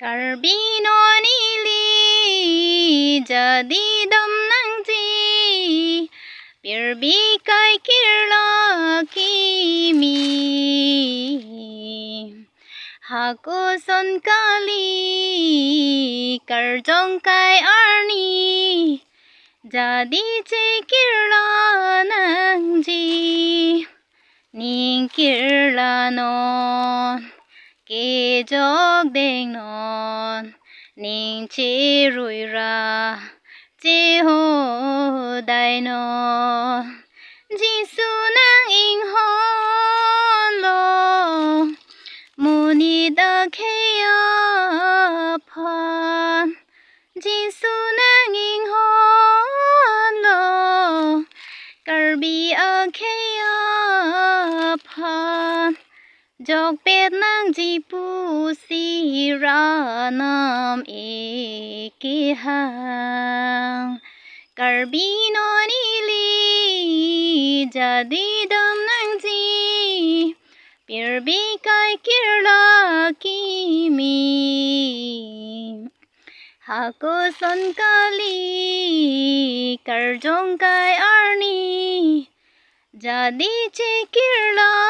Carbino nili jadi dam nang ji birbi kai kirla kimi haku son kali karjong kai arni jadi ce kirla nang ji ning kirla non ke jog deng non ning chi rui ra chi ho dai non Gisu nang ing hon lo muni da kheya phan Gisu nang ing hon lo karbi a kheya phan Jog pet nang ji pu si ra nam e ki hang Carbino nili jadi dam nang ji birbi kai kirla kimi haku son kali karjong kai arni jadi ce kirla